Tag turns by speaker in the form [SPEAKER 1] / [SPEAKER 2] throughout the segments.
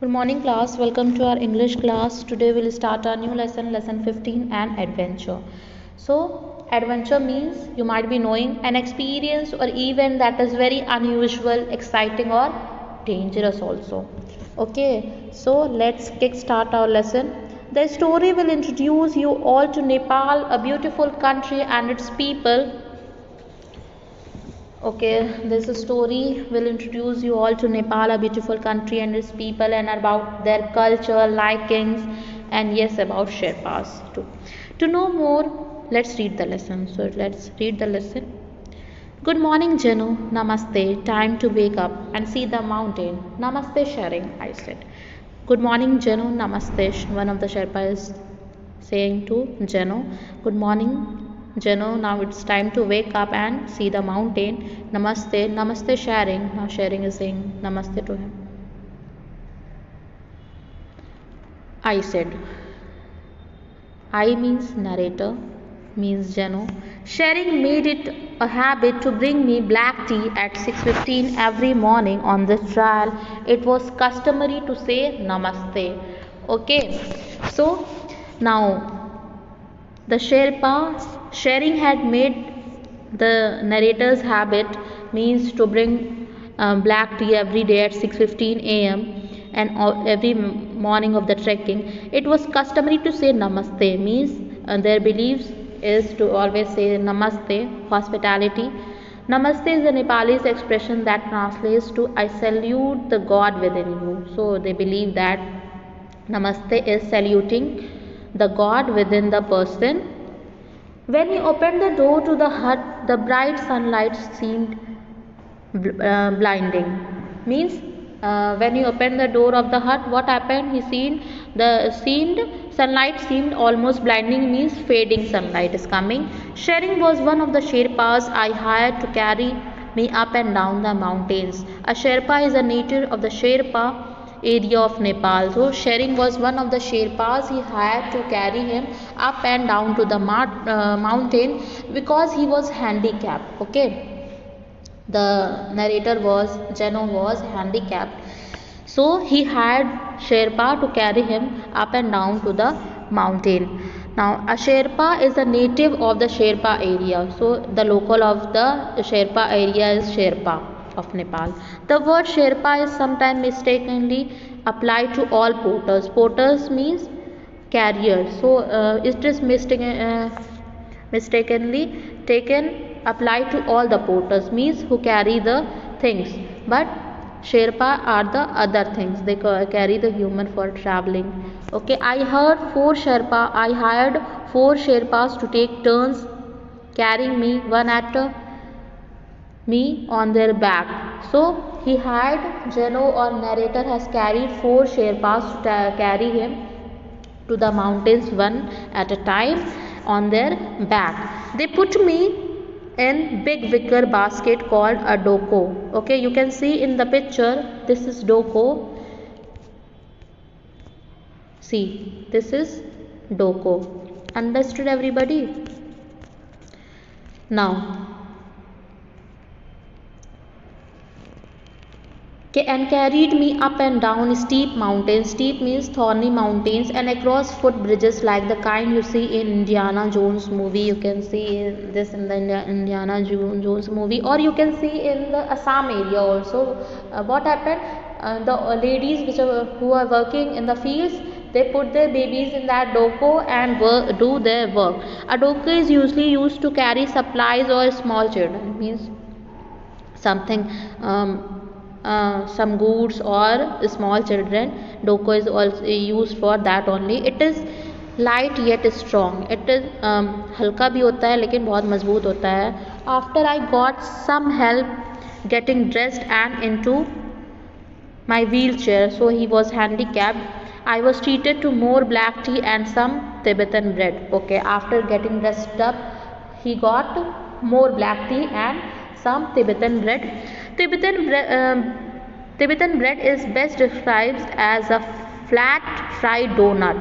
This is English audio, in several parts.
[SPEAKER 1] Good morning class, welcome to our English class. Today we'll start our new lesson, lesson 15 and adventure. So adventure means you might be knowing an experience or event that is very unusual, exciting or dangerous also. Okay, so let's kick start our lesson. The story will introduce you all to Nepal, a beautiful country and its people. Okay, this story will introduce you all to Nepal, a beautiful country and its people, and about their culture, likings, and yes, about Sherpas too. To know more, let's read the lesson. So let's read the lesson. Good morning, Janu. Namaste. Time to wake up and see the mountain. Namaste, sharing, I said. Good morning, Janu. Namaste. One of the Sherpas is saying to Janu. Good morning, Janu. Now it's time to wake up and see the mountain. Namaste. Namaste, sharing. Now sharing is saying namaste to him. I said. I means narrator, means Janu. Sharing made it a habit to bring me black tea at 6:15 every morning on this trial. It was customary to say namaste. Okay, so now the Sherpa sharing had made the narrator's habit means to bring black tea every day at 6:15 a.m. and every morning of the trekking. It was customary to say namaste means their beliefs is to always say namaste, hospitality. Namaste is a Nepalese expression that translates to I salute the God within you. So they believe that namaste is saluting the God within the person. When he opened the door to the hut, the bright sunlight seemed blinding. Means when he opened the door of the hut, what happened? He seemed sunlight seemed almost blinding. Means fading sunlight is coming. Sharing was one of the Sherpas I hired to carry me up and down the mountains. A Sherpa is a native of the Sherpa area of Nepal. So sharing was one of the Sherpas he hired to carry him up and down to the mountain because he was handicapped. Okay, the narrator was Jano was handicapped, so he hired Sherpa to carry him up and down to the mountain. Now a Sherpa is a native of the Sherpa area, so the local of the Sherpa area is Sherpa of Nepal. The word Sherpa is sometimes mistakenly applied to all porters. Porters means carriers. So it is mistakenly taken applied to all the porters means who carry the things. But Sherpa are the other things. They carry the human for traveling. Okay, I hired four Sherpas to take turns carrying me, one at me on their back. So he hired Jano or narrator has carried four Sherpas to carry him to the mountains one at a time on their back. They put me in big wicker basket called a doko. Okay, you can see in the picture, this is doko. See, this is doko. Understood everybody? Now and carried me up and down steep mountains. Steep means thorny mountains, and across footbridges like the kind you see in Indiana Jones movie. You can see this in the Indiana Jones movie, or you can see in the Assam area also. What happened? The ladies who are working in the fields, they put their babies in that doko and do their work. A doko is usually used to carry supplies or small children. It means something. Some goods or small children. Doko is also used for that only. It is light yet strong. It is हल्का भी होता है लेकिन बहुत मजबूत होता है. After I got some help getting dressed and into my wheelchair, so he was handicapped, I was treated to more black tea and some Tibetan bread. Okay, after getting dressed up, he got more black tea and some Tibetan bread. Tibetan bread is best described as a flat fried donut.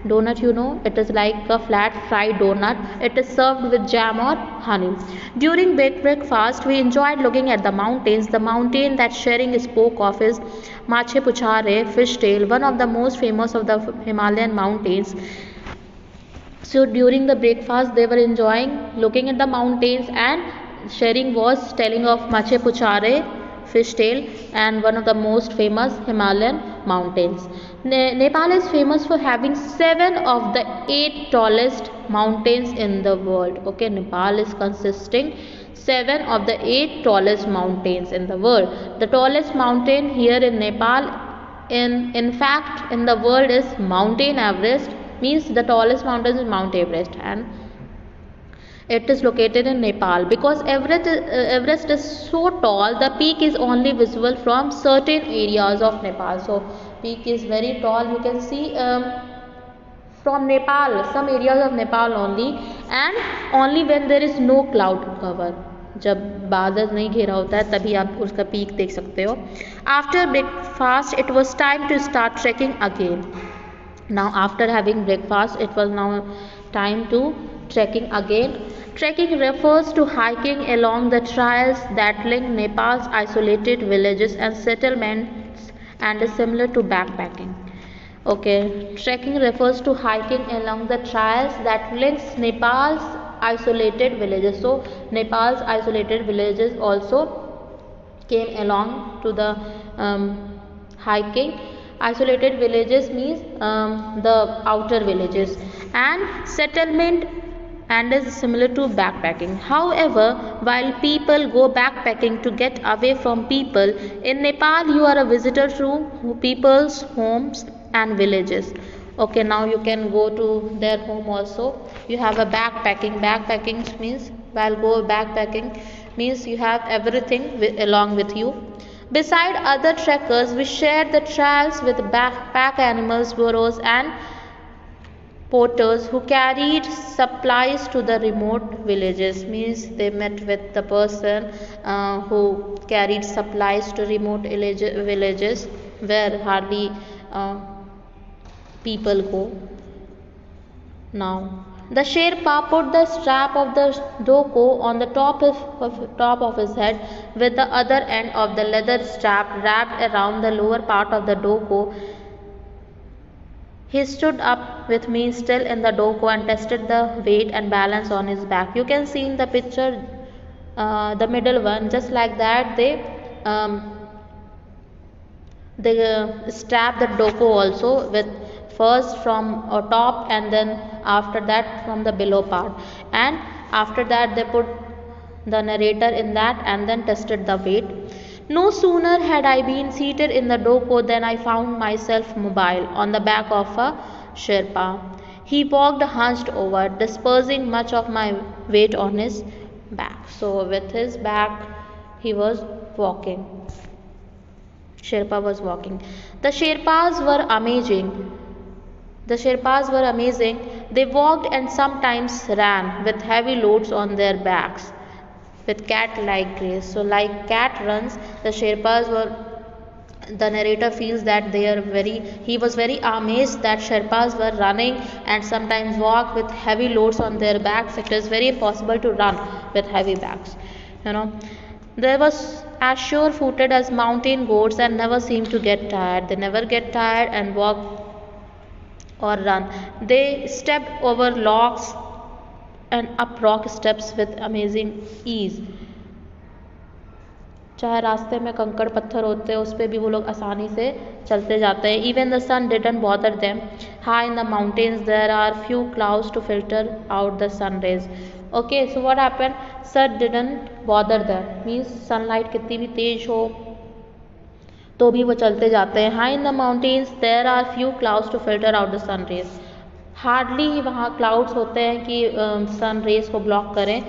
[SPEAKER 1] Donut, you know, it is like a flat fried donut. It is served with jam or honey. During breakfast, we enjoyed looking at the mountains. The mountain that Sharing spoke of is Mache Puchare, fishtail, one of the most famous of the Himalayan mountains. So during the breakfast, they were enjoying looking at the mountains, and Sharing was telling of Mache Puchare, fishtail, and one of the most famous Himalayan mountains. Nepal is famous for having 7 of the 8 tallest mountains in the world. Okay, Nepal is consisting 7 of the 8 tallest mountains in the world. The tallest mountain here in Nepal, in fact, in the world is Mountain Everest. Means the tallest mountain is Mount Everest, and it is located in Nepal. Because Everest is so tall, the peak is only visible from certain areas of Nepal. So peak is very tall. You can see from Nepal, some areas of Nepal only, and only when there is no cloud cover. जब बादल नहीं घेरा होता है तभी आप उसका peak देख सकते हो. After breakfast, it was time to start trekking again. Now after having breakfast, it was now time to trekking again. Trekking refers to hiking along the trails that link Nepal's isolated villages and settlements, and is similar to backpacking. Okay, trekking refers to hiking along the trails that links Nepal's isolated villages. So Nepal's isolated villages also came along to the hiking. Isolated villages means the outer villages, and settlement, and is similar to backpacking. However, while people go backpacking to get away from people, in Nepal you are a visitor to people's homes and villages. Okay, now you can go to their home also. You have a backpacking. Backpacking means, while go backpacking means you have everything along with you. Beside other trekkers, we shared the trails with pack animals, burros, and porters who carried supplies to the remote villages. Means they met with the person who carried supplies to remote villages where hardly people go. Now the Sherpa put the strap of the doko on the top of his head, with the other end of the leather strap wrapped around the lower part of the doko. He stood up with me still in the doko and tested the weight and balance on his back. You can see in the picture the middle one, just like that they strap the doko also, with first from top and then after that from the below part, and after that they put the narrator in that and then tested the weight. No sooner had I been seated in the doko than I found myself mobile on the back of a Sherpa. He walked hunched over, dispersing much of my weight on his back. So with his back he was walking. Sherpa was walking. The Sherpas were amazing. They walked and sometimes ran with heavy loads on their backs with cat-like grace. So like cat runs, the Sherpas were, the narrator feels that he was very amazed that Sherpas were running and sometimes walk with heavy loads on their backs. It is very possible to run with heavy backs. They was as sure-footed as mountain goats and never seem to get tired. They never get tired and walk or run. They stepped over logs and up rock steps with amazing ease. चाहे रास्ते में कंकड़ पत्थर होते हैं उस पे भी वो लोग आसानी से चलते जाते हैं. Even the sun didn't bother them. High in the mountains there are few clouds to filter out the sun rays. Okay, so what happened? Sun didn't bother them. Means sunlight कितनी भी तेज हो तो भी वो चलते जाते हैं. High in the mountains there are few clouds to filter out the sun rays. Hardly ही वहाँ क्लाउड्स होते हैं कि सन रेज को ब्लॉक करें.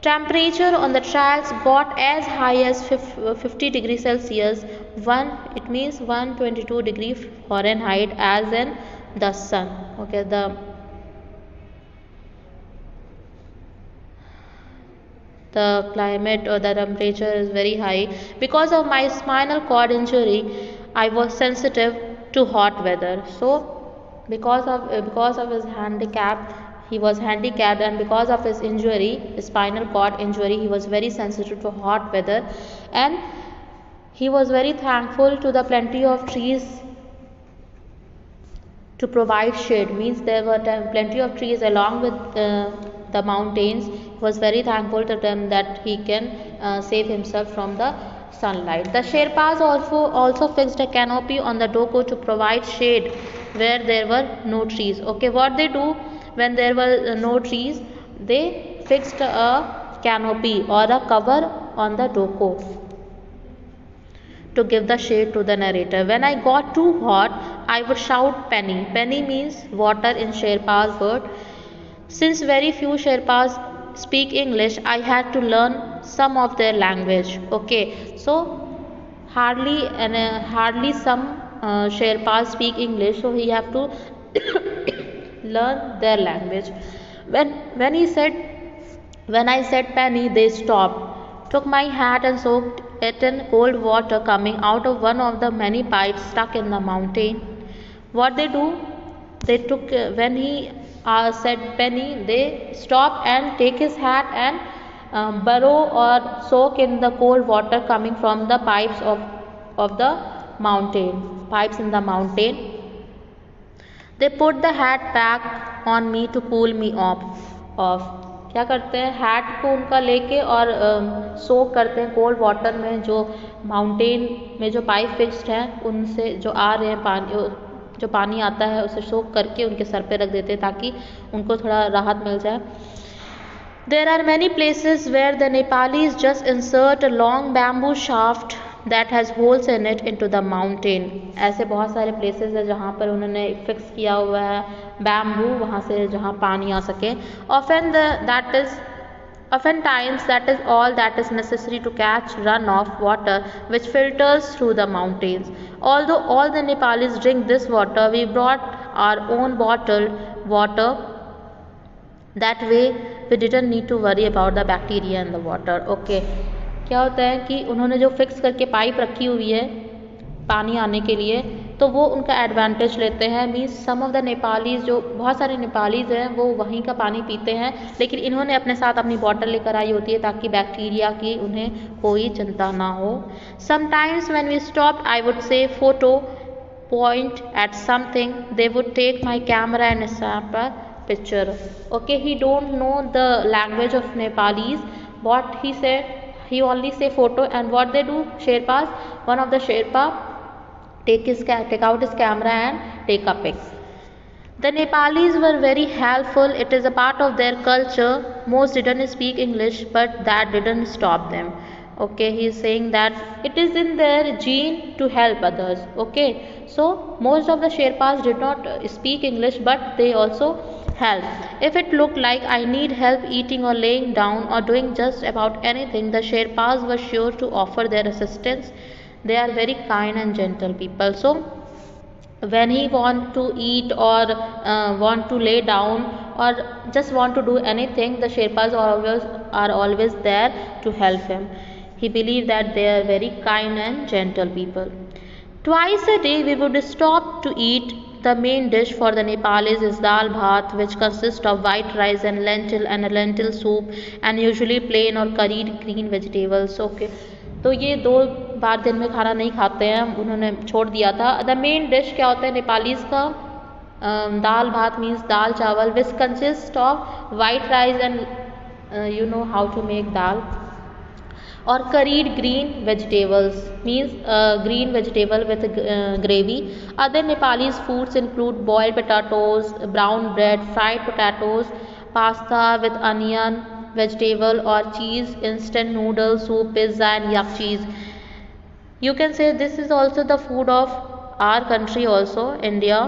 [SPEAKER 1] Temperature on the trails got as high as 50 degrees Celsius, it means 122 degrees Fahrenheit, as in the sun. Okay, the climate or the temperature is very high. Because of my spinal cord injury, I was sensitive to hot weather. So because of his handicap, he was handicapped, and because of his injury, spinal cord injury, he was very sensitive to hot weather, and he was very thankful to the plenty of trees to provide shade. Means there were plenty of trees along with the mountains. He was very thankful to them that he can save himself from the sunlight. The Sherpas also fixed a canopy on the doko to provide shade where there were no trees. Okay, what they do when there were no trees, they fixed a canopy or a cover on the doko to give the shade to the narrator. When I got too hot, I would shout penny. Penny means water in Sherpa's word. Since very few Sherpas speak English, I had to learn some of their language. Okay, so hardly some Sherpas speak English, so he have to learn their language. When he said when I said penny, they stopped, took my hat and soaked it in cold water coming out of one of the many pipes stuck in the mountain. What they do, they took when he said penny, they stop and take his hat and burrow or soak in the cold water coming from the pipes of the mountain, pipes in the mountain. They put the hat back on me to cool me off. क्या करते हैं, hat को उनका लेके और सोक करते हैं cold water में, जो माउंटेन में जो पाइप फिक्स्ड हैं उनसे जो आ रहे हैं पानी, जो पानी आता है उसे सोक करके उनके सर पे रख देते हैं ताकि उनको थोड़ा राहत मिल जाए. There are many places where the Nepalis just insert a long bamboo shaft that has holes in it into the mountain. ऐसे बहुत सारे places है जहाँ पर उन्होंने fix किया हुआ है bamboo, वहाँ से जहाँ पानी आ सके. Oftentimes that is all that is necessary to catch runoff water which filters through the mountains. Although all the Nepalis drink this water, we brought our own bottled water. That way we didn't need to worry about the bacteria in the water. Okay, क्या होता है कि उन्होंने जो fix करके pipe रखी हुई है पानी आने के लिए, तो वो उनका एडवांटेज लेते हैं. Means some of the Nepalis, जो बहुत सारे नेपालीज हैं वो वहीं का पानी पीते हैं, लेकिन इन्होंने अपने साथ अपनी बॉटल लेकर आई होती है ताकि बैक्टीरिया की उन्हें कोई चिंता ना हो. Sometimes when we stopped I would say photo, point at something, they would take my camera and snap a picture. Okay, he don't know the language of Nepalese. What he said, he only say photo, and what they do, Sherpas, one of the Sherpa take out his camera and take a pic. The Nepalis were very helpful. It is a part of their culture. Most didn't speak English, but that didn't stop them. Okay, he is saying that it is in their gene to help others. Okay, so most of the Sherpas did not speak English, but they also help. If it looked like I need help eating or laying down or doing just about anything, the Sherpas were sure to offer their assistance. They are very kind and gentle people. So when he want to eat or want to lay down or just want to do anything, the Sherpas are always there to help him. He believed that they are very kind and gentle people. Twice a day we would stop to eat. The main dish for the Nepalis is dal bhat, which consists of white rice and a lentil soup, and usually plain or curried green vegetables. Okay, तो ये 2 बार दिन में खाना नहीं खाते हैं, उन्होंने छोड़ दिया था. द मेन डिश क्या होता है नेपालीज का, दाल भात means dal chawal, which consist of white rice and you know how to make dal, or curried green vegetables means green vegetable with gravy. Other Nepalese foods include boiled potatoes, brown bread, fried potatoes, pasta with onion, vegetable or cheese, instant noodles, soup, pizza and yak cheese. You can say this is also the food of our country also, India.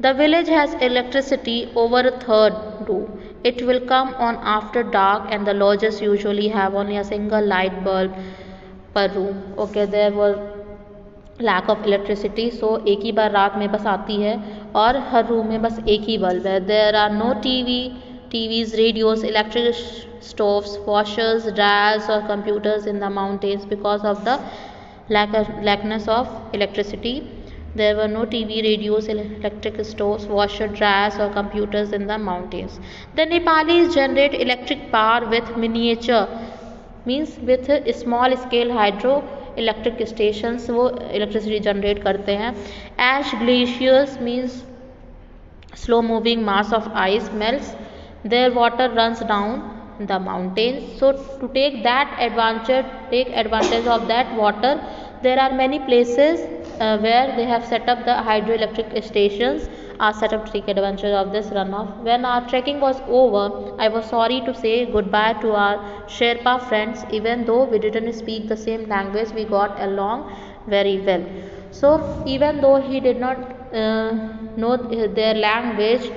[SPEAKER 1] The village has electricity over a third do. It will come on after dark and the lodges usually have only a single light bulb per room. Okay, there was lack of electricity, so एक ही बार रात में बस आती है और हर room में बस एक ही बल्ब है. There are no TVs, radios, electric stoves, washers, dryers or computers in the mountains because of the lackness of electricity. There were no TV, radios, electric stoves, washer, dryers, or computers in the mountains. The Nepalis generate electric power with miniature, means with small scale hydro electric stations वो electricity generate करते हैं. Ash glaciers means slow moving mass of ice melts, their water runs down the mountains. So to take advantage of that water, there are many places where they have set up the hydroelectric stations are set up to take advantage of this runoff. When our trekking was over, I was sorry to say goodbye to our Sherpa friends. Even though we didn't speak the same language, we got along very well. So even though he did not know their language,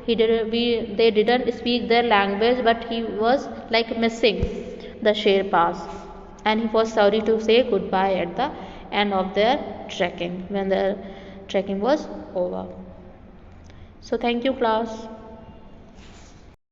[SPEAKER 1] they didn't speak their language, but he was like missing the Sherpas, and he was sorry to say goodbye at the end of their trekking when their trekking was over. So thank you, class.